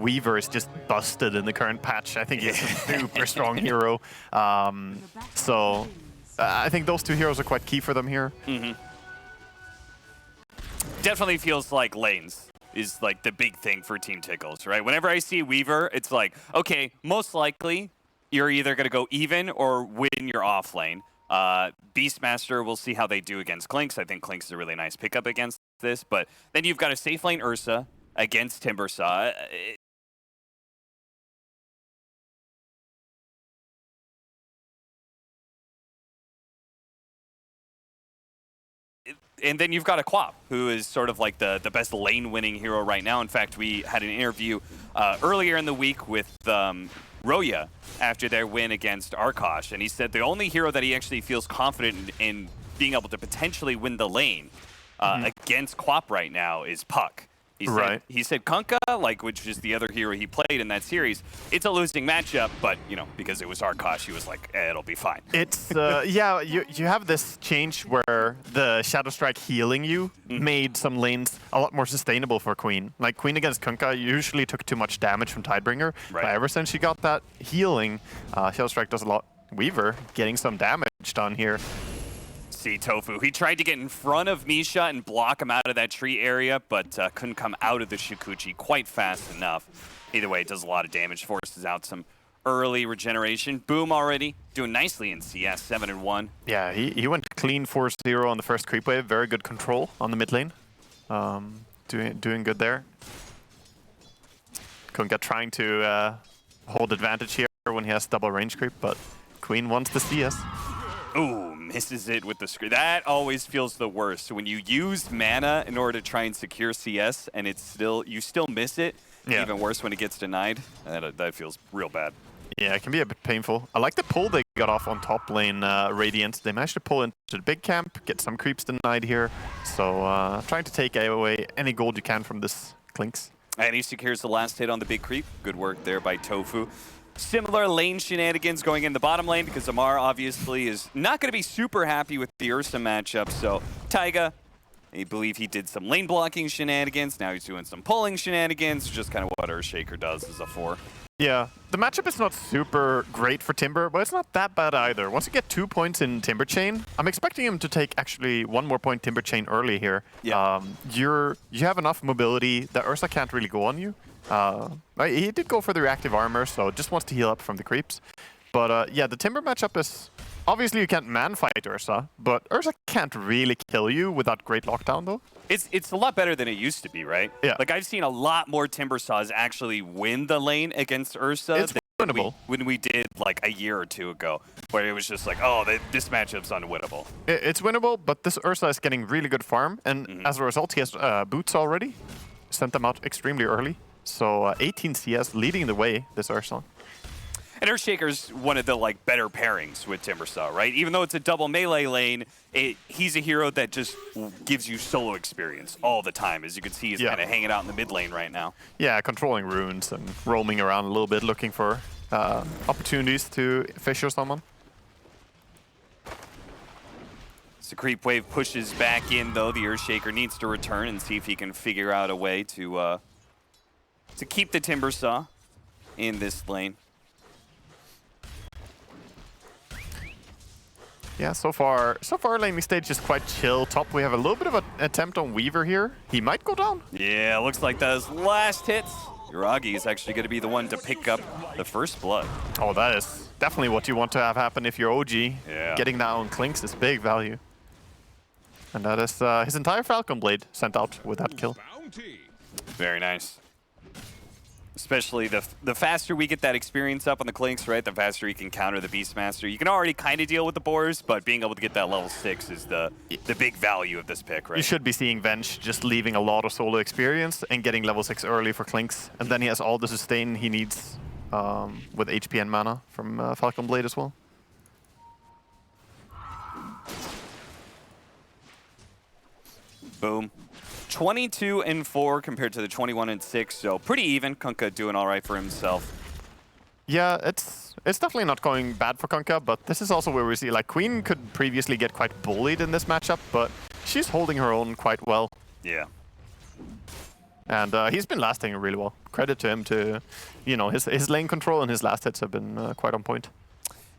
Weaver is just busted in the current patch. I think he's a super strong hero. So I think those two heroes are quite key for them here. Definitely feels like lanes is like the big thing for Team Tickles, right? Whenever I see Weaver, it's like, okay, most likely you're either going to go even or win your off lane. Beastmaster, we'll see how they do against Clinks. I think Clinks is a really nice pickup against this, but then you've got a safe lane Ursa against Timbersaw. And then you've got a Quap, who is sort of like the best lane-winning hero right now. In fact, we had an interview earlier in the week with Roya after their win against Arkosh, and he said the only hero that he actually feels confident in being able to potentially win the lane against Quap right now is Puck. He said Kunkka, like, which is the other hero he played in that series, it's a losing matchup, but, you know, because it was Arkosh, he was like, it'll be fine. It's, yeah, you have this change where the Shadow Strike healing you made some lanes a lot more sustainable for Queen. Like, Queen against Kunkka usually took too much damage from Tidebringer, but ever since she got that healing, Shadow Strike does a lot. Weaver getting some damage done here. See Tofu. He tried to get in front of Misha and block him out of that tree area, but couldn't come out of the Shukuchi quite fast enough. Either way, it does a lot of damage, forces out some early regeneration. Boom already doing nicely in CS, 7-1. Yeah, he went clean 4-0 on the first creep wave. Very good control on the mid lane. Doing good there. Kunkka trying to hold advantage here when he has double range creep, but Queen wants the CS. Ooh, misses it with the screen. That always feels the worst. When you use mana in order to try and secure CS and you still miss it, even worse when it gets denied. That feels real bad. Yeah, it can be a bit painful. I like the pull they got off on top lane Radiant. They managed to pull into the big camp, get some creeps denied here. So trying to take away any gold you can from this Clinks. And he secures the last hit on the big creep. Good work there by Tofu. Similar lane shenanigans going in the bottom lane because Amar obviously is not going to be super happy with the Ursa matchup. So Taiga, I believe he did some lane blocking shenanigans. Now he's doing some pulling shenanigans, just kind of what Earthshaker does as a 4. Yeah, the matchup is not super great for Timber, but it's not that bad either. Once you get 2 points in Timber Chain, I'm expecting him to take actually 1 more point Timber Chain early here. Yeah. You have enough mobility that Ursa can't really go on you. He did go for the reactive armor, so just wants to heal up from the creeps. But yeah, the Timber matchup is... Obviously you can't man-fight Ursa, but Ursa can't really kill you without great lockdown, though. It's a lot better than it used to be, right? Yeah. Like, I've seen a lot more Timbersaws actually win the lane against Ursa It's winnable. when we did, like, a year or two ago, where it was just like, oh, this matchup's unwinnable. It's winnable, but this Ursa is getting really good farm, and as a result, he has boots already. Sent them out extremely early. So 18 CS leading the way, this Ursa. And Earthshaker's one of the better pairings with Timbersaw, right? Even though it's a double melee lane, he's a hero that just gives you solo experience all the time. As you can see, he's kind of hanging out in the mid lane right now. Yeah, controlling runes and roaming around a little bit, looking for opportunities to fissure someone. So creep wave pushes back in, though. The Earthshaker needs to return and see if he can figure out a way to keep the Timbersaw in this lane. Yeah, so far laning stage is quite chill. Top, we have a little bit of an attempt on Weaver here. He might go down. Yeah, looks like those last hits. Yuragi is actually going to be the one to pick up the first blood. Oh, that is definitely what you want to have happen if you're OG. Yeah. Getting that on Clinks is big value. And that is his entire Falcon Blade sent out with that kill. Very nice. Especially the faster we get that experience up on the Clinks, right? The faster you can counter the Beastmaster. You can already kind of deal with the boars, but being able to get that level 6 is the big value of this pick, right? You should be seeing Venge just leaving a lot of solo experience and getting level 6 early for Clinks. And then he has all the sustain he needs with HP and mana from Falcon Blade as well. Boom. 22-4 compared to the 21-6, so pretty even. Kunkka doing all right for himself. Yeah, it's definitely not going bad for Kunkka, but this is also where we see, like, Queen could previously get quite bullied in this matchup, but she's holding her own quite well. Yeah. And he's been lasting really well. Credit to him to, you know, his lane control and his last hits have been quite on point.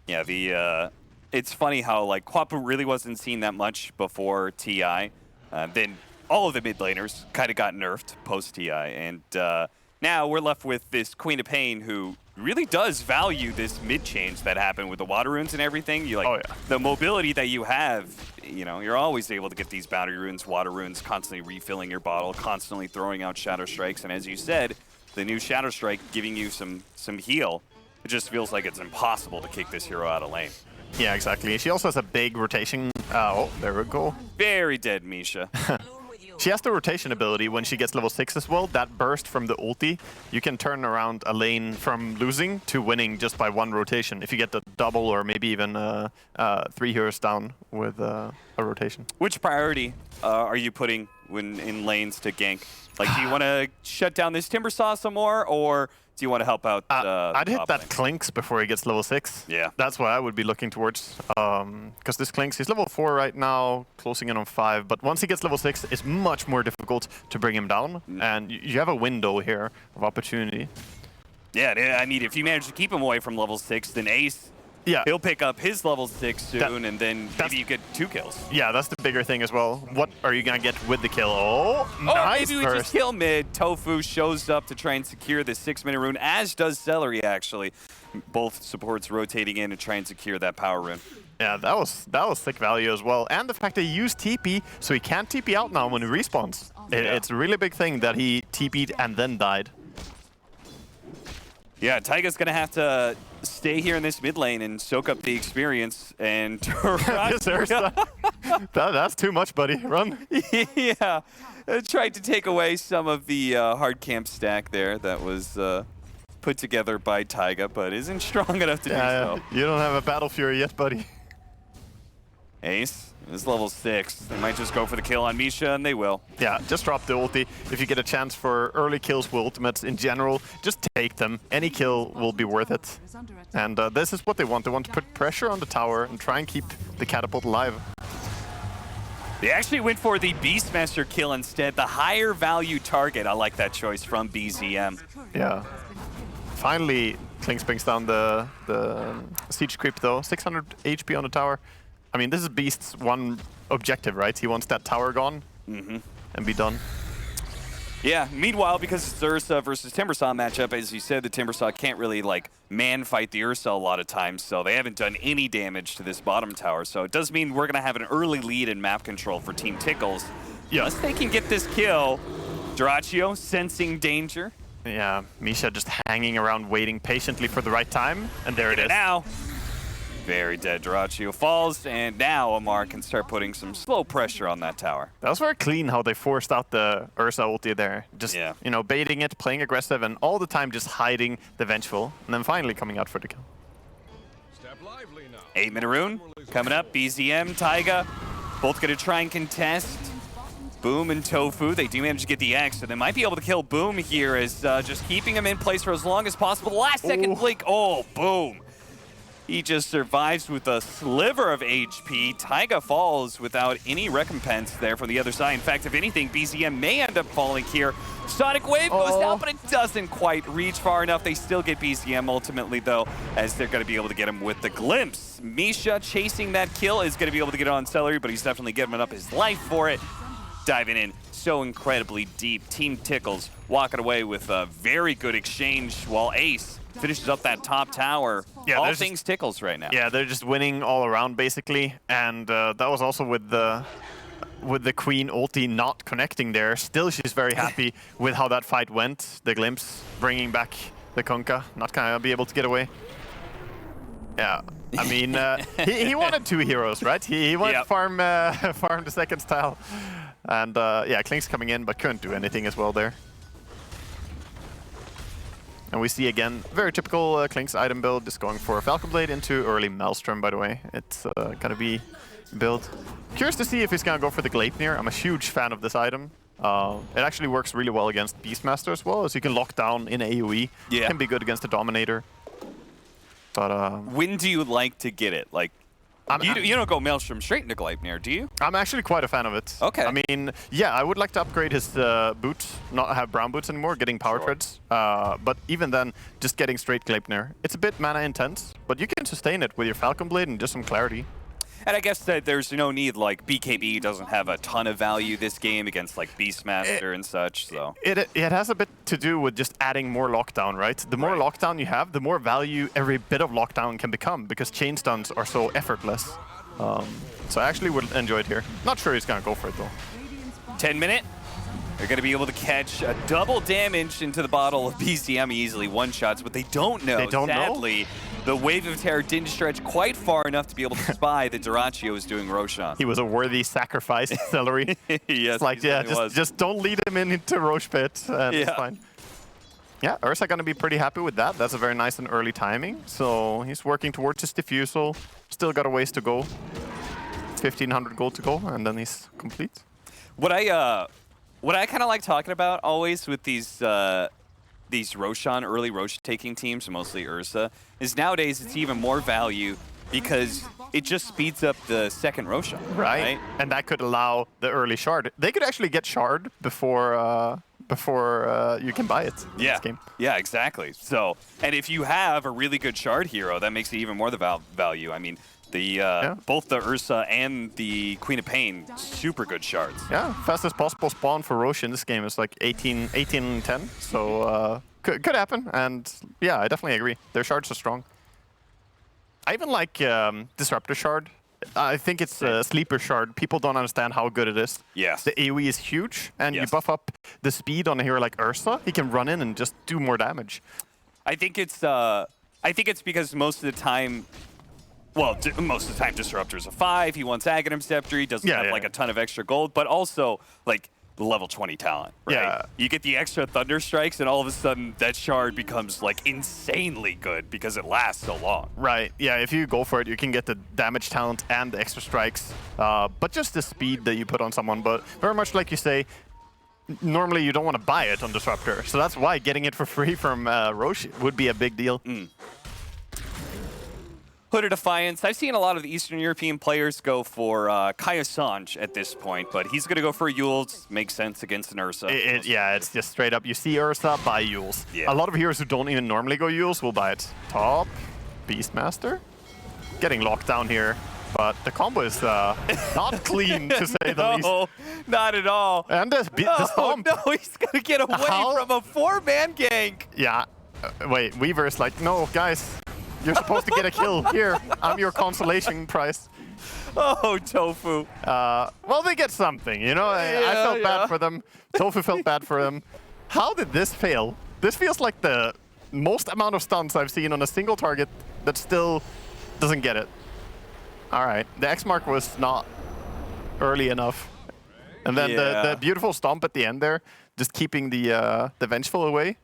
Yeah, it's funny how like Kwapu really wasn't seen that much before TI. Then all of the mid laners kind of got nerfed post TI, and now we're left with this Queen of Pain who really does value this mid change that happened with the water runes and everything. You like the mobility that you have. You know, you're always able to get these boundary runes, water runes, constantly refilling your bottle, constantly throwing out Shadow Strikes, and as you said, the new Shadow Strike giving you some heal. It just feels like it's impossible to kick this hero out of lane. Yeah, exactly. She also has a big rotation. Oh, there we go. Very dead, Misha. She has the rotation ability when she gets level 6 as well. That burst from the ulti, you can turn around a lane from losing to winning just by one rotation. If you get the double or maybe even 3 heroes down with a rotation. Which priority are you putting when in lanes to gank? Like, do you want to shut down this Timbersaw some more, or do you want to help out? I'd hit that lane? Clinks before he gets level 6. Yeah. That's what I would be looking towards. Because this Clinks, he's level 4 right now, closing in on 5. But once he gets level 6, it's much more difficult to bring him down. And you have a window here of opportunity. Yeah, I mean, if you manage to keep him away from level 6, then Ace, he'll pick up his level 6 soon, and then maybe you get 2 kills. Yeah, that's the bigger thing as well. What are you going to get with the kill? Oh, nice maybe we burst. just kill mid. Tofu shows up to try and secure the 6-minute rune, as does Celery, actually. Both supports rotating in to try and secure that power rune. Yeah, that was sick value as well. And the fact that he used TP, so he can't TP out now when he respawns. It's a really big thing that he TP'd and then died. Yeah, Taiga's going to have to stay here in this mid lane and soak up the experience and That's too much, buddy. Run. Yeah, tried to take away some of the hard camp stack there that was put together by Taiga, but isn't strong enough to do so. You don't have a Battle Fury yet, buddy. Ace is level 6. They might just go for the kill on Misha, and they will. Yeah, just drop the ulti. If you get a chance for early kills with ultimates in general, just take them. Any kill will be worth it. And this is what they want. They want to put pressure on the tower and try and keep the catapult alive. They actually went for the Beastmaster kill instead, the higher value target. I like that choice from BZM. Yeah. Finally, Clinks brings down the siege creep though. 600 HP on the tower. I mean, this is Beast's one objective, right? He wants that tower gone and be done. Yeah, meanwhile, because it's the Ursa versus Timbersaw matchup, as you said, the Timbersaw can't really, like, man-fight the Ursa a lot of times, so they haven't done any damage to this bottom tower. So it does mean we're going to have an early lead in map control for Team Tickles. Yeah. Unless they can get this kill. Dyrachyo sensing danger. Yeah, Misha just hanging around waiting patiently for the right time, and there it is. Now, very dead. Dyrachyo falls, and now Amar can start putting some slow pressure on that tower. That was very clean how they forced out the Ursa ulti there. Just, you know, baiting it, playing aggressive, and all the time just hiding the Vengeful, and then finally coming out for the kill. 8-minute rune coming up. BZM, Taiga, both going to try and contest. Boom and Tofu, they do manage to get the X, so they might be able to kill Boom here as just keeping him in place for as long as possible. Last second blink, Boom. He just survives with a sliver of HP. Taiga falls without any recompense there from the other side. In fact, if anything, BZM may end up falling here. Sonic Wave goes down, but it doesn't quite reach far enough. They still get BZM ultimately, though, as they're going to be able to get him with the Glimpse. Misha chasing that kill is going to be able to get it on Celery, but he's definitely giving up his life for it. Diving in so incredibly deep. Team Tickles walking away with a very good exchange while Ace finishes up that top tower. Yeah, all things Tickles right now. Yeah, they're just winning all around basically, and that was also with the Queen ulti not connecting there. Still, she's very happy with how that fight went. The Glimpse bringing back the Kunkka, not gonna be able to get away. Yeah, I mean, he wanted 2 heroes, right? He wanted to farm the second style, and yeah, Klink's coming in, but couldn't do anything as well there. And we see again, very typical Klink's item build, just going for a Falcon Blade into early Maelstrom, by the way. It's gonna be build. Curious to see if he's gonna go for the Gleipnir. I'm a huge fan of this item. It actually works really well against Beastmaster as well, as you can lock down in AoE. Yeah. It can be good against the Dominator. But when do you like to get it? Like, You don't go Maelstrom straight into Gleipnir, do you? I'm actually quite a fan of it. Okay. I mean, yeah, I would like to upgrade his boots, not have brown boots anymore, getting power treads. But even then, just getting straight Gleipnir. It's a bit mana intense, but you can sustain it with your Falcon Blade and just some clarity. And I guess that there's no need, like, BKB doesn't have a ton of value this game against, like, Beastmaster and such, so... It has a bit to do with just adding more lockdown, right? The more lockdown you have, the more value every bit of lockdown can become, because chain stuns are so effortless. So I actually would enjoy it here. Not sure he's going to go for it, though. 10 minute. They're going to be able to catch a double damage into the bottle of BCM easily one-shots, but they don't know. Sadly, the Wave of Terror didn't stretch quite far enough to be able to spy that Duraccio was doing Roshan. He was a worthy sacrifice, Celery. Yes, it's like, yeah, just don't lead him into Roche Pit, and it's fine. Yeah, Ursa going to be pretty happy with that. That's a very nice and early timing. So he's working towards his diffusal. Still got a ways to go. 1,500 gold to go, and then he's complete. What I kind of like talking about always with these Roshan, early Roche taking teams, mostly Ursa, is nowadays it's even more value because it just speeds up the second Roshan. Right. And that could allow the early shard. They could actually get shard before you can buy it in this game. Yeah, exactly. So, and if you have a really good shard hero, that makes it even more the value. I mean, both the Ursa and the Queen of Pain, super good shards. Yeah, fastest possible spawn for Roche in this game is like 18-10. So could happen. And yeah, I definitely agree. Their shards are strong. I even like Disruptor Shard. I think it's a sleeper shard. People don't understand how good it is. Yes. The AoE is huge, and you buff up the speed on a hero like Ursa, he can run in and just do more damage. I think it's because most of the time, well, most of the time Disruptor's a 5. He wants Aghanim Scepter. He doesn't have like a ton of extra gold, but also like the level 20 talent, right? Yeah. You get the extra Thunder Strikes, and all of a sudden that shard becomes like insanely good because it lasts so long. Right. Yeah. If you go for it, you can get the damage talent and the extra strikes, but just the speed that you put on someone. But very much like you say, normally you don't want to buy it on Disruptor, so that's why getting it for free from Roche would be a big deal. Hood of Defiance. I've seen a lot of the Eastern European players go for Kaya Sanj at this point, but he's going to go for Yules. Makes sense against an Ursa. Yeah, it's just straight up. You see Ursa, buy Yules. Yeah. A lot of heroes who don't even normally go Yules will buy it. Top, Beastmaster. Getting locked down here, but the combo is not clean, to say the least. No, not at all. And the stomp. No, he's going to get away from a 4-man gank. Yeah. Wait, Weaver's like, no, guys. You're supposed to get a kill. Here, I'm your consolation prize. Oh, Tofu. Well, they get something, you know? I felt bad for them. Tofu felt bad for them. How did this fail? This feels like the most amount of stuns I've seen on a single target that still doesn't get it. All right, the X mark was not early enough. And then the beautiful stomp at the end there, just keeping the Vengeful away.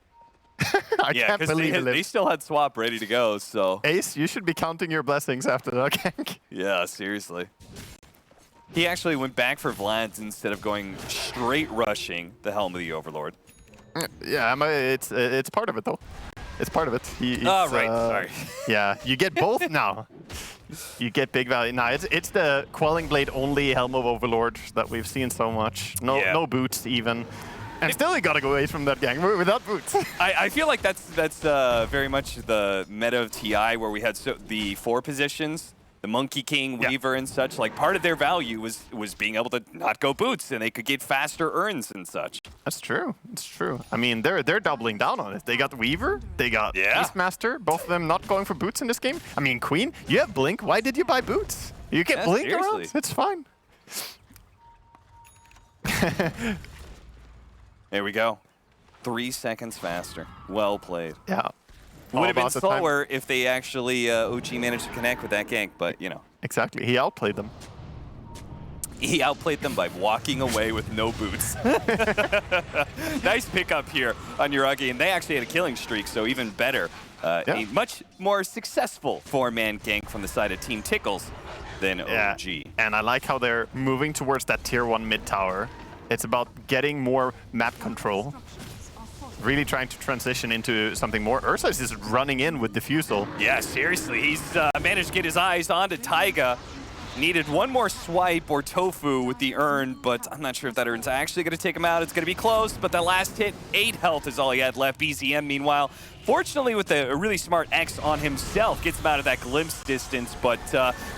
I can't believe it. They still had swap ready to go, so... Ace, you should be counting your blessings after that gank. Yeah, seriously. He actually went back for Vlad's instead of going straight rushing the Helm of the Overlord. Yeah, it's part of it, though. It's part of it. Right, sorry. Yeah, you get both now. You get big value. Now, it's the Quelling Blade only Helm of Overlord that we've seen so much. No boots, even. And still he got to go away from that gang without boots. I feel like that's very much the meta of TI, where we had the 4 positions, the Monkey King, Weaver, and such. Like, part of their value was being able to not go boots, and they could get faster urns and such. That's true. It's true. I mean, they're doubling down on it. They got Weaver, they got Beastmaster, both of them not going for boots in this game. I mean, Queen, you have Blink. Why did you buy boots? You can Blink around. It's fine. There we go. 3 seconds faster. Well played. Yeah. Would have been slower if they actually Uchi managed to connect with that gank, but you know. Exactly. He outplayed them. He outplayed them by walking away with no boots. Nice pickup here on Yuragi, and they actually had a killing streak, so even better. A much more successful 4-man gank from the side of Team Tickles than OG. And I like how they're moving towards that tier 1 mid tower. It's about getting more map control. really trying to transition into something more. Ursa is just running in with Diffusal. Yeah, seriously, he's managed to get his eyes onto Taiga. Needed one more swipe or tofu with the urn, but I'm not sure if that urn's actually going to take him out. It's going to be close, but that last hit, 8 health is all he had left. BZM, meanwhile, fortunately with a really smart X on himself, gets him out of that glimpse distance, but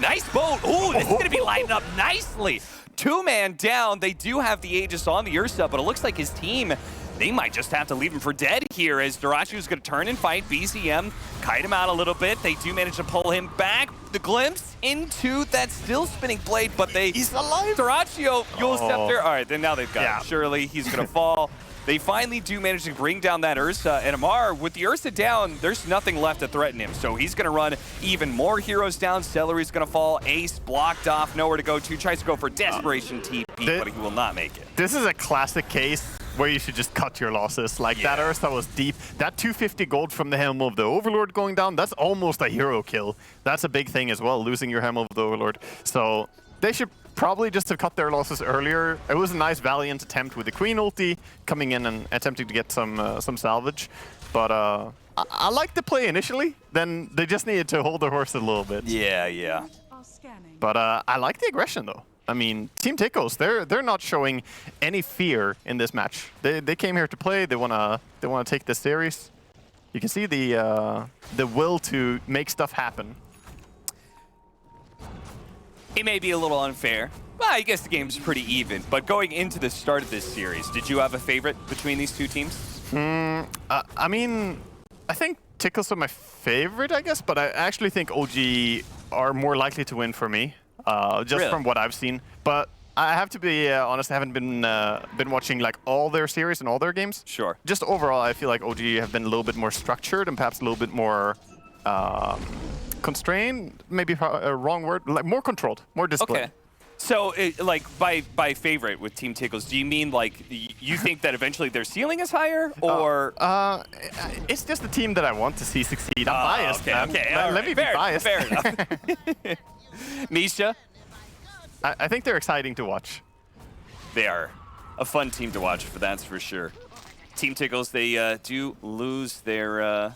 nice boat. Ooh, this is going to be lined up nicely. 2-man down. They do have the Aegis on the Ursa, but it looks like his team, they might just have to leave him for dead here as Dyrachyo is going to turn and fight. BZM, kite him out a little bit. They do manage to pull him back. The glimpse into that still spinning blade, but he's alive. Dyrachyo, Yule Scepter. All right, then now they've got him. Surely he's going to fall. They finally do manage to bring down that Ursa, and Amar, with the Ursa down, there's nothing left to threaten him. So he's going to run even more heroes down. Celery's going to fall. Ace blocked off, nowhere to go to. Tries to go for Desperation TP, but he will not make it. This is a classic case where you should just cut your losses. Like, that Ursa was deep. That 250 gold from the Helm of the Overlord going down, that's almost a hero kill. That's a big thing as well, losing your Helm of the Overlord. So they should probably just have cut their losses earlier. It was a nice valiant attempt with the Queen ulti, coming in and attempting to get some salvage. But I liked the play initially. Then they just needed to hold their horse a little bit. Yeah. But I like the aggression though. I mean, Team Tickles, they're not showing any fear in this match. They came here to play. They wanna take this series. You can see the will to make stuff happen. It may be a little unfair. Well, I guess the game's pretty even. But going into the start of this series, did you have a favorite between these two teams? I mean, I think Tickles are my favorite, I guess. But I actually think OG are more likely to win for me, just from what I've seen. But I have to be honest, I haven't been watching like all their series and all their games. Sure. Just overall, I feel like OG have been a little bit more structured and perhaps a little bit more constrained, maybe a wrong word, like more controlled, more disciplined. Okay. So, like, by favorite with Team Tickles, do you mean, like, you think that eventually their ceiling is higher, or...? It's just the team that I want to see succeed. I'm biased, man. Okay, Let me be biased. Fair enough. Misha? I think they're exciting to watch. They are a fun team to watch, that's for sure. Team Tickles, they do lose their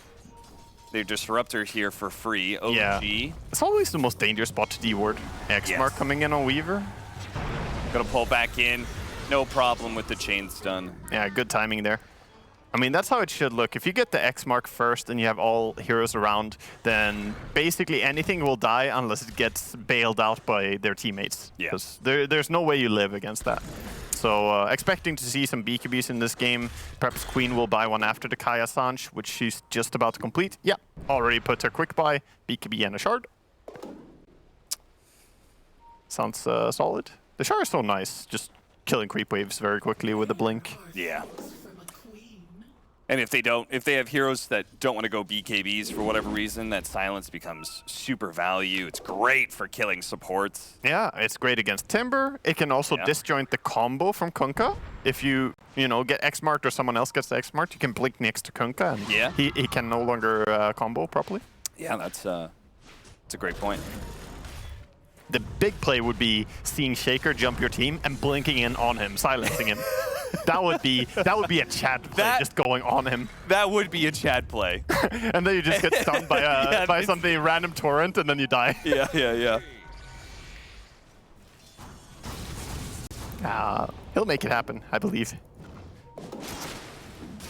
disruptor here for free. OG. Yeah. It's always the most dangerous spot to D-ward. X-Mark coming in on Weaver. Gonna pull back in. No problem with the chain stun. Yeah, good timing there. I mean, that's how it should look. If you get the X-Mark first and you have all heroes around, then basically anything will die unless it gets bailed out by their teammates. Yeah. Because there's no way you live against that. So expecting to see some BKBs in this game. Perhaps Queen will buy one after the Kaya Sanj, which she's just about to complete. Yeah, already put her quick buy, BKB and a shard. Sounds solid. The shard is so nice, just killing creep waves very quickly with a blink. Yeah. And if they have heroes that don't want to go BKBs for whatever reason, that silence becomes super value. It's great for killing supports. Yeah, it's great against Timber. It can also disjoint the combo from Kunkka. If you get X-marked or someone else gets X-marked, you can blink next to Kunkka and he can no longer combo properly. Yeah, that's a great point. The big play would be seeing Shaker jump your team and blinking in on him, silencing him. That would be a Chad play, just going on him. That would be a Chad play. And then you just get stunned by by something random torrent, and then you die. Yeah. He'll make it happen, I believe.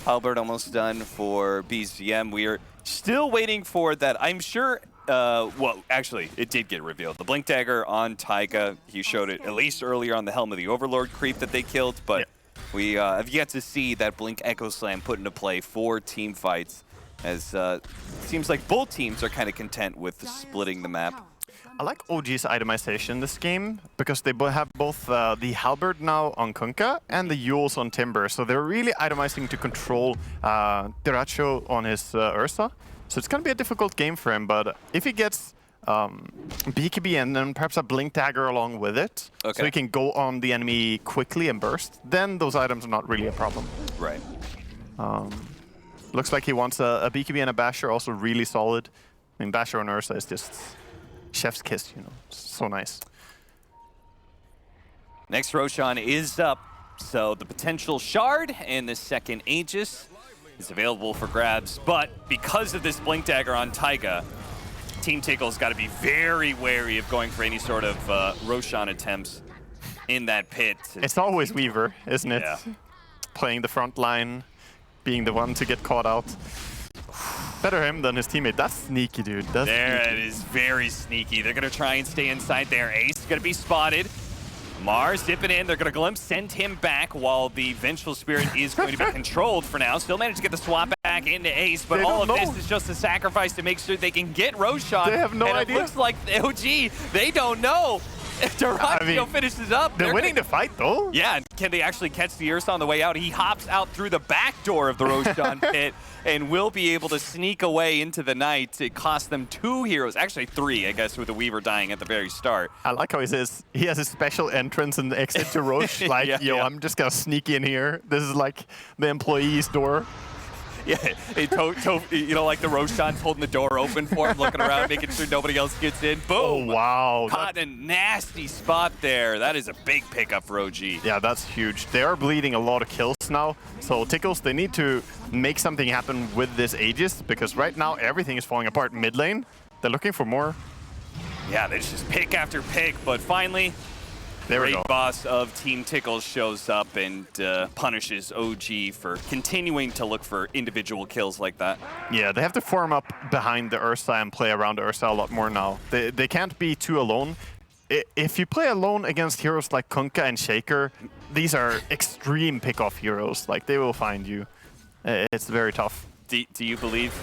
Halberd almost done for BZM. We are still waiting for that. I'm sure. Well, actually, it did get revealed. The Blink Dagger on Taiga. He showed it at least earlier on the Helm of the Overlord creep that they killed, but we have yet to see that Blink Echo Slam put into play for team fights, as it seems like both teams are kind of content with splitting the map. I like OG's itemization in this game because they have both the Halberd now on Kunkka and the Yules on Timber, so they're really itemizing to control Dyrachyo on his Ursa. So it's going to be a difficult game for him, but if he gets BKB and then perhaps a Blink Dagger along with it, so he can go on the enemy quickly and burst, then those items are not really a problem. Right. Looks like he wants a BKB and a Basher, also really solid. I mean, Basher on Ursa is just chef's kiss, so nice. Next Roshan is up, so the potential shard and the second Aegis. is available for grabs, but because of this Blink Dagger on Taiga, Team Tickles got to be very wary of going for any sort of Roshan attempts in that pit. It's always Weaver, isn't it? Yeah. Playing the front line, being the one to get caught out. Better him than his teammate. That's sneaky, dude. That's There sneaky. it is, very sneaky. They're going to try and stay inside there. Ace going to be spotted. Mars zipping in. They're going to glimpse, send him back while the Vengeful Spirit is going to be controlled for now. Still managed to get the swap back into Ace, but all of this is just a sacrifice to make sure they can get Roshan. They have no and idea. It looks like OG, they don't know. If Duratio finishes up, They're winning the fight, though. Yeah, can they actually catch the Ursa on the way out? He hops out through the back door of the Roshan pit and will be able to sneak away into the night. It cost them 2 heroes, actually 3, I guess, with the Weaver dying at the very start. I like how he says he has a special entrance and exit to Roche. Like, yo, I'm just gonna sneak in here. This is like the employee's door. Yeah, you know, like the Roshan's holding the door open for him, looking around, making sure nobody else gets in. Boom! Oh, wow. Caught in a nasty spot there. That is a big pickup for OG. Yeah, that's huge. They are bleeding a lot of kills now. So Tickles, they need to make something happen with this Aegis, because right now everything is falling apart mid lane. They're looking for more. Yeah, they just pick after pick, but finally, There we Great go. boss of Team Tickles shows up and punishes OG for continuing to look for individual kills like that. Yeah, they have to form up behind the Ursa and play around the Ursa a lot more now. They can't be too alone. If you play alone against heroes like Kunkka and Shaker, these are extreme pick-off heroes. Like, they will find you. It's very tough. Do you believe?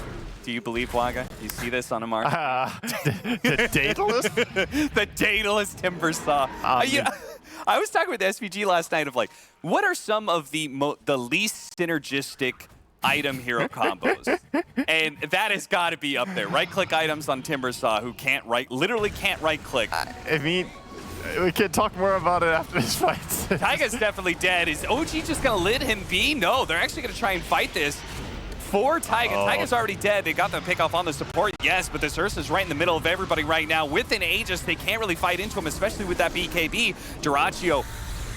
Do you believe, Waga? You see this on a mark? The Daedalus? The Daedalus Timber Saw. I was talking with SVG last night of like, what are some of the least synergistic item hero combos? And that has got to be up there. Right-click items on Timber Saw who literally can't right-click. I mean, we can talk more about it after this fight. Taiga's definitely dead. Is OG just going to let him be? No, they're actually going to try and fight this for Taiga. Taiga's already dead. They got the pick off on the support, yes, but this Ursa's right in the middle of everybody right now. With an Aegis, they can't really fight into him, especially with that BKB. Duratio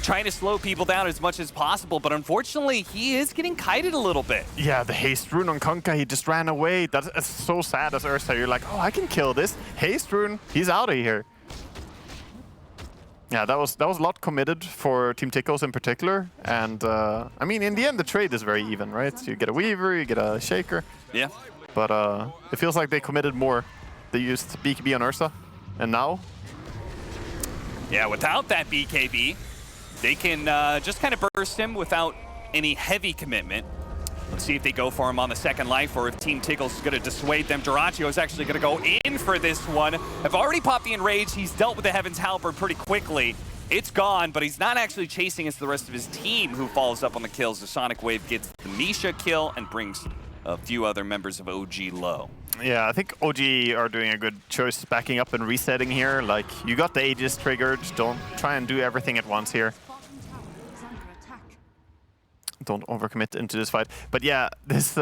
trying to slow people down as much as possible, but unfortunately, he is getting kited a little bit. Yeah, the haste rune on Kunkka, he just ran away. That's so sad as Ursa. You're like, oh, I can kill this. Haste rune, he's out of here. Yeah, that was a lot committed for Team Tickles in particular. And I mean, in the end, the trade is very even, right? You get a Weaver, you get a Shaker. Yeah. But it feels like they committed more. They used BKB on Ursa. And now? Yeah, without that BKB, they can just kind of burst him without any heavy commitment. Let's see if they go for him on the second life or if Team Tickles is going to dissuade them. Duratio is actually going to go in for this one. Have already popped the Enrage. He's dealt with the Heaven's Halberd pretty quickly. It's gone, but he's not actually chasing as the rest of his team who follows up on the kills. The Sonic Wave gets the Misha kill and brings a few other members of OG low. Yeah, I think OG are doing a good choice backing up and resetting here. Like, you got the Aegis triggered. Don't try and do everything at once here. Don't overcommit into this fight. But yeah, this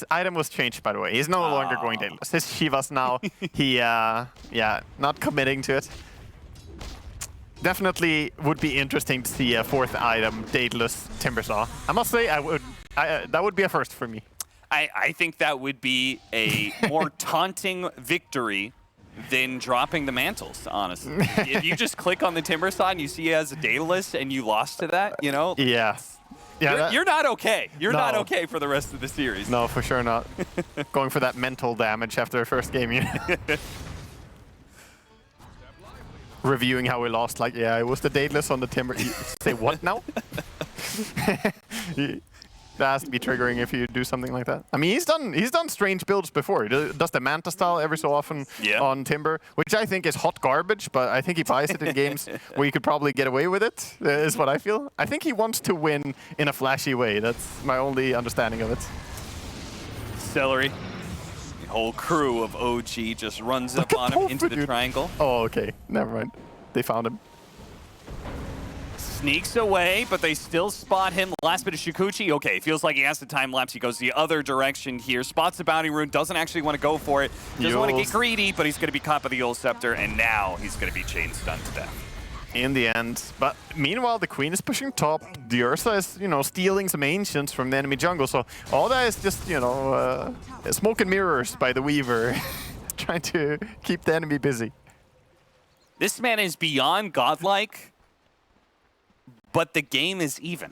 item was changed, by the way. He's no longer going Daedalus. His Shivas now. He, yeah, not committing to it. Definitely would be interesting to see a fourth item, Daedalus Timbersaw. I must say, that would be a first for me. I think that would be a more taunting victory than dropping the mantles, honestly. If you just click on the Timbersaw and you see he has a Daedalus and you lost to that, you know? Yeah. Yeah, you're not okay. You're No. not okay for the rest of the series. No, for sure not. Going for that mental damage after the first game. You know? Reviewing how we lost, like, yeah, it was the Daedalus on the Timber. You say what now? That has to be triggering if you do something like that. I mean, he's done strange builds before. He does the Manta style every so often on Timber, which I think is hot garbage, but I think he buys it in games where you could probably get away with it, is what I feel. I think he wants to win in a flashy way. That's my only understanding of it. Celery. The whole crew of OG just runs up on him into the triangle. Oh, okay. Never mind. They found him. Sneaks away, but they still spot him. Last bit of Shikuchi. Okay, feels like he has the time lapse. He goes the other direction here. Spots the bounty rune. Doesn't actually want to go for it. Doesn't want to get greedy, but he's going to be caught by the Yule Scepter, and now he's going to be chain stunned to death. in the end. But meanwhile, the Queen is pushing top. The Ursa is, stealing some Ancients from the enemy jungle. So all that is just, smoke and mirrors by the Weaver, trying to keep the enemy busy. This man is beyond godlike, but the game is even.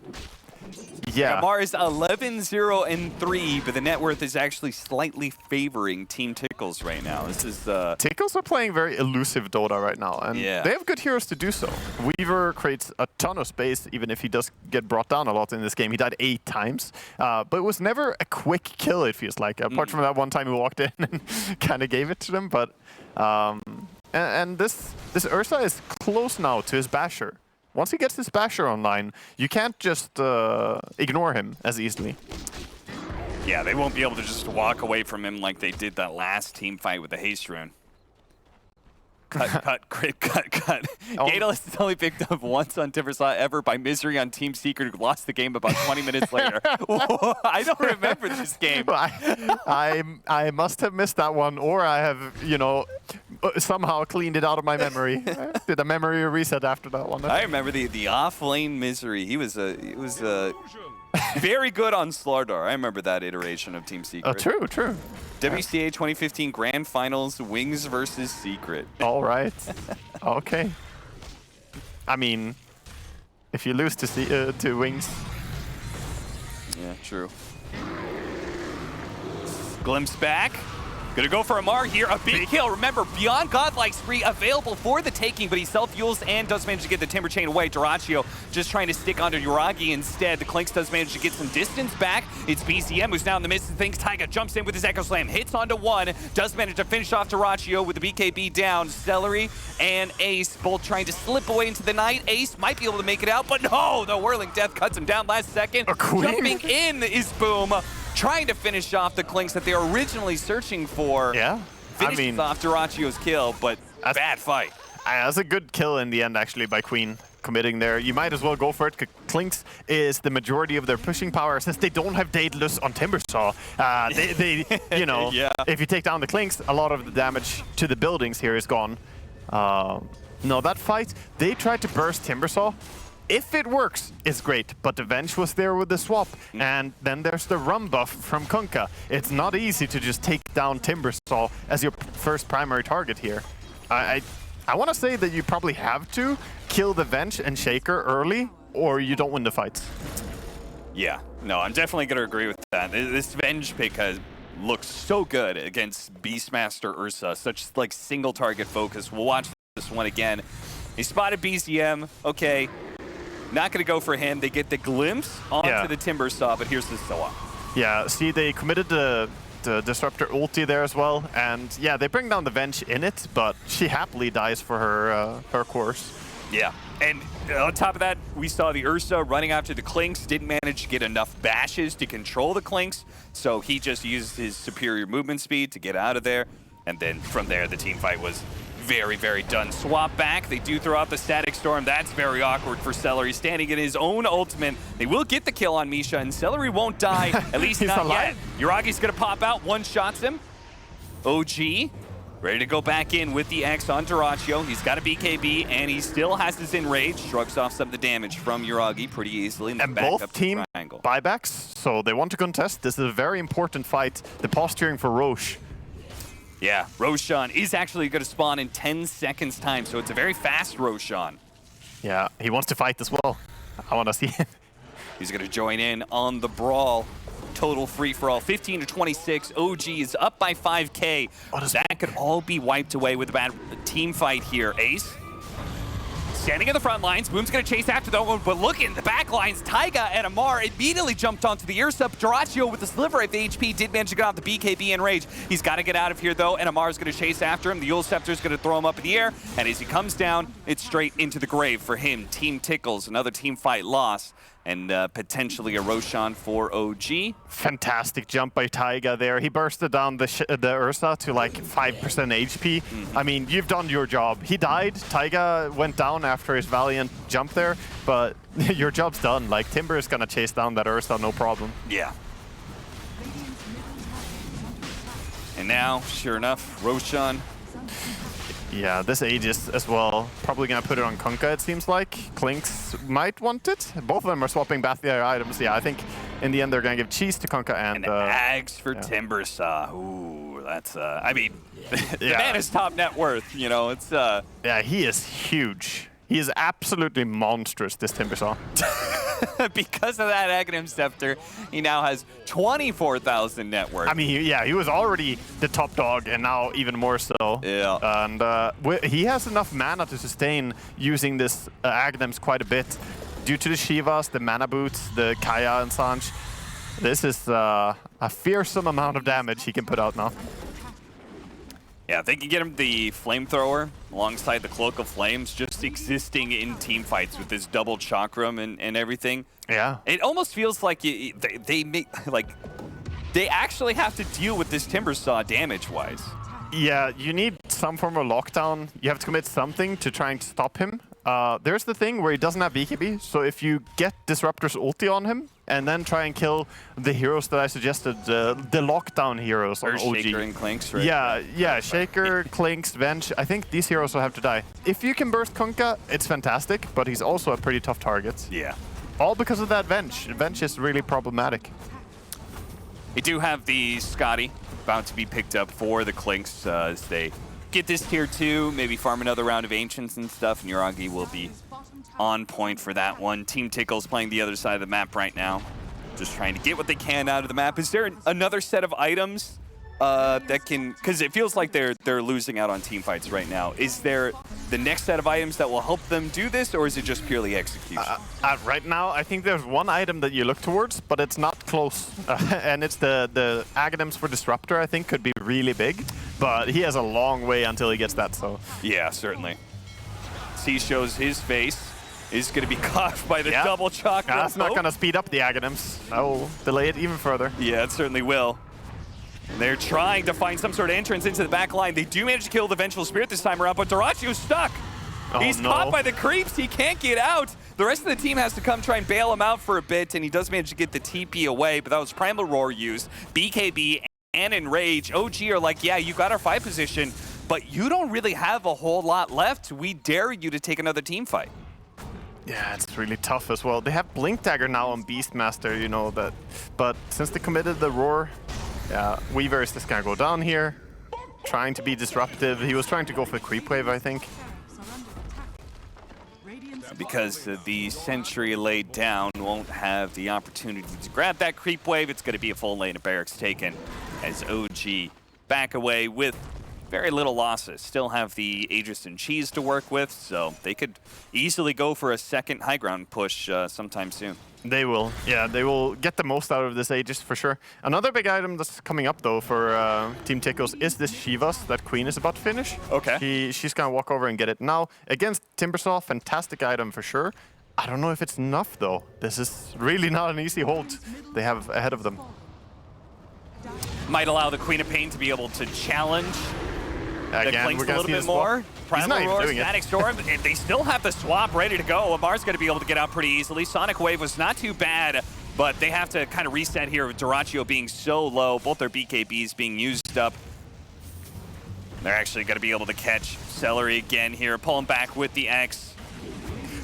Yeah. Amar is 11-0-3, but the net worth is actually slightly favoring Team Tickles right now. This is Tickles are playing very elusive Dota right now, and they have good heroes to do so. Weaver creates a ton of space, even if he does get brought down a lot in this game. He died 8 times, but it was never a quick kill, it feels like, apart from that one time he walked in and kind of gave it to them. But and this Ursa is close now to his Basher. Once he gets his Basher online, you can't just ignore him as easily. Yeah, they won't be able to just walk away from him like they did that last team fight with the Haste Rune. Cut, crit, cut. Oh. Gatalist is only picked up once on Timbersaw ever by Misery on Team Secret, who lost the game about 20 minutes later. I don't remember this game. I must have missed that one, or I have, somehow cleaned it out of my memory. Did a memory reset after that one? I remember the off-lane Misery. He was very good on Slardar. I remember that iteration of Team Secret. Oh, true. WCA 2015 Grand Finals, Wings versus Secret. All right. Okay. I mean, if you lose to Wings. Yeah, true. Glimpse back. Gonna go for Amar here, a big kill. Remember, Beyond Godlike Spree available for the taking, but he self-fuels and does manage to get the Timber Chain away. Duraccio just trying to stick onto Yuragi instead. The Clinks does manage to get some distance back. It's BCM who's now in the midst of things. Taiga jumps in with his Echo Slam, hits onto one, does manage to finish off Duraccio with the BKB down. Celery and Ace both trying to slip away into the night. Ace might be able to make it out, but no! The Whirling Death cuts him down last second. Jumping in is Boom, trying to finish off the Clinks that they were originally searching for. Yeah. Finishes off Duraccio's kill, but bad fight. That's a good kill in the end, actually, by Queen committing there. You might as well go for it. Clinks is the majority of their pushing power since they don't have Daedalus on Timbersaw. If you take down the Clinks, a lot of the damage to the buildings here is gone. No, that fight, they tried to burst Timbersaw. If it works, it's great, but the Venge was there with the swap, and then there's the rum buff from Kunkka. It's not easy to just take down Timbersaw as your first primary target here. I want to say that you probably have to kill the Venge and Shaker early, or you don't win the fights. Yeah, no, I'm definitely going to agree with that. This Venge pick looks so good against Beastmaster Ursa, such like single target focus. We'll watch this one again. He spotted BCM, okay. Not going to go for him. They get the glimpse onto the Timbersaw, but here's the Soa. Yeah, see, they committed the Disruptor ulti there as well, and yeah, they bring down the Venge in it, but she happily dies for her course. Yeah, and on top of that, we saw the Ursa running after the Clinks, didn't manage to get enough bashes to control the Clinks, so he just used his superior movement speed to get out of there, and then from there, the team fight was very, very done. Swap back. They do throw out the Static Storm. That's very awkward for Celery. Standing in his own ultimate. They will get the kill on Misha, and Celery won't die. At least not yet. Yuragi's going to pop out. One-shots him. OG ready to go back in with the X on Duraccio. He's got a BKB, and he still has his Enrage. Shrugs off some of the damage from Yuragi pretty easily. And both team buybacks, so they want to contest. This is a very important fight. The posturing for Roche. Yeah, Roshan is actually going to spawn in 10 seconds time, so it's a very fast Roshan. Yeah, he wants to fight as well. I want to see him. He's going to join in on the brawl. Total free-for-all, 15-26. OG is up by 5K. That could all be wiped away with a bad team fight here. Ace standing in the front lines. Boom's going to chase after that one, but look in the back lines. Taiga and Amar immediately jumped onto the Ursa. Duraccio with the sliver of the HP did manage to get out the BKB Enrage. He's got to get out of here, though, and Amar's going to chase after him. The Yule Scepter's going to throw him up in the air, and as he comes down, it's straight into the grave for him. Team Tickles, another team fight loss, and potentially a Roshan for OG. Fantastic jump by Taiga there. He bursted down the Ursa to like 5% HP. I mean, you've done your job. He died. Taiga went down after his valiant jump there, but your job's done. Like, Timber is gonna chase down that Ursa, no problem. Yeah. And now, sure enough, Roshan. Yeah, this Aegis as well. Probably gonna put it on Kunkka, it seems like. Klinks might want it. Both of them are swapping back their items. Yeah, I think in the end they're gonna give cheese to Kunkka and Ags for yeah. Timbersaw. Ooh, that's I mean, the Yeah. man is top net worth. You know, it's Yeah, he is huge. He is absolutely monstrous, this Timbersaw. because of that Aghanim Scepter, he now has 24,000 net worth. I mean, he was already the top dog, and now even more so. Yeah. And he has enough mana to sustain using this Aghanims quite a bit. Due to the Shivas, the mana boots, the Kaya and Sanj. This is a fearsome amount of damage he can put out now. Yeah, if they can get him the Flamethrower alongside the Cloak of Flames, just existing in team fights with this double Chakram and everything. Yeah. It almost feels like they make like they actually have to deal with this Timbersaw damage-wise. Yeah, you need some form of lockdown. You have to commit something to try and stop him. There's the thing where he doesn't have BKB, so if you get Disruptor's ulti on him, and then try and kill the heroes that I suggested, the lockdown heroes on OG. Shaker and Klinks, right? Yeah, Shaker, Klinks, Venge. I think these heroes will have to die. If you can burst Kunkka, it's fantastic, but he's also a pretty tough target. Yeah. All because of that Venge. Venge is really problematic. We do have the Scotty about to be picked up for the Klinks as they get this tier 2, maybe farm another round of Ancients and stuff, and Yuragi will be on point for that one. Team Tickles playing the other side of the map right now, just trying to get what they can out of the map. Is there another set of items that can, because it feels like they're losing out on team fights right now. Is there the next set of items that will help them do this, or is it just purely execution? Right now, I think there's one item that you look towards, but it's not close. And it's the Aghanims for Disruptor, I think, could be really big. But he has a long way until he gets that, so... Yeah, certainly. C shows his face. Is going to be caught by the double Chakra. That's not going to speed up the Aghanims. That will delay it even further. Yeah, it certainly will. And they're trying to find some sort of entrance into the back line. They do manage to kill the Vengeful Spirit this time around, but Doracio's stuck. Oh, He's caught by the creeps. He can't get out. The rest of the team has to come try and bail him out for a bit, and he does manage to get the TP away, but that was Primal Roar used. BKB and Enrage. OG are like, yeah, you got our fight position, but you don't really have a whole lot left. We dare you to take another team fight. Yeah, it's really tough as well. They have Blink Dagger now on Beastmaster, you know that. But since they committed the Roar, yeah, Weaver is just gonna go down here, trying to be disruptive. He was trying to go for the creep wave, I think. Because the Sentry laid down won't have the opportunity to grab that creep wave. It's going to be a full lane of barracks taken as OG back away with very little losses. Still have the Aegis and Cheese to work with, so they could easily go for a second high ground push sometime soon. They will. Yeah, they will get the most out of this Aegis for sure. Another big item that's coming up though for Team Tickles is this Shivas that Queen is about to finish. Okay. She's gonna walk over and get it. Now, against Timbersaw, fantastic item for sure. I don't know if it's enough though. This is really not an easy hold they have ahead of them. Might allow the Queen of Pain to be able to challenge the Again, Klinks we're a gonna little see bit the swap. more. He's Primal not even Roar, doing it. Static Storm, and they still have the swap ready to go. Amar's going to be able to get out pretty easily. Sonic Wave was not too bad, but they have to kind of reset here with Doraccio being so low, both their BKBs being used up. They're actually going to be able to catch Celery again here, pulling back with the X.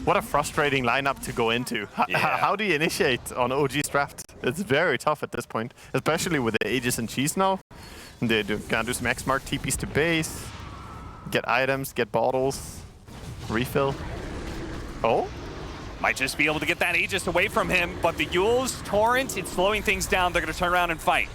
What a frustrating lineup to go into. How do you initiate on OG's draft? It's very tough at this point, especially with the Aegis and Cheese now. They're gonna do some X-Mark TPs to base, get items, get bottles, refill. Oh? Might just be able to get that Aegis away from him, but the Yule's Torrent, it's slowing things down. They're going to turn around and fight.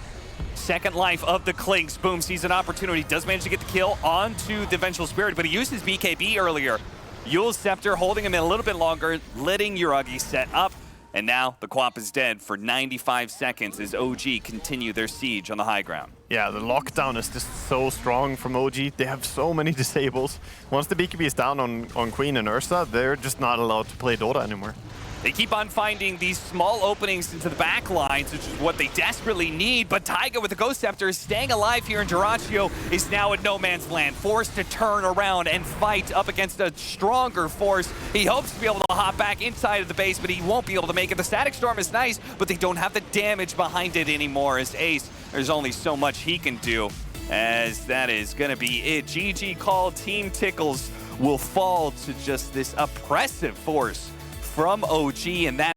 Second life of the Klinks. Boom, sees an opportunity. Does manage to get the kill onto the Vengeful Spirit, but he used his BKB earlier. Yule's Scepter holding him in a little bit longer, letting Yuragi set up. And now the Quap is dead for 95 seconds as OG continue their siege on the high ground. Yeah, the lockdown is just so strong from OG. They have so many disables. Once the BKB is down on Queen and Ursa, they're just not allowed to play Dota anymore. They keep on finding these small openings into the back lines, which is what they desperately need, but Taiga with the Ghost Scepter is staying alive here, and Doraccio is now in no man's land, forced to turn around and fight up against a stronger force. He hopes to be able to hop back inside of the base, but he won't be able to make it. The Static Storm is nice, but they don't have the damage behind it anymore as Ace, there's only so much he can do. as that is going to be it. GG call. Team Tickles will fall to just this oppressive force from OG, and that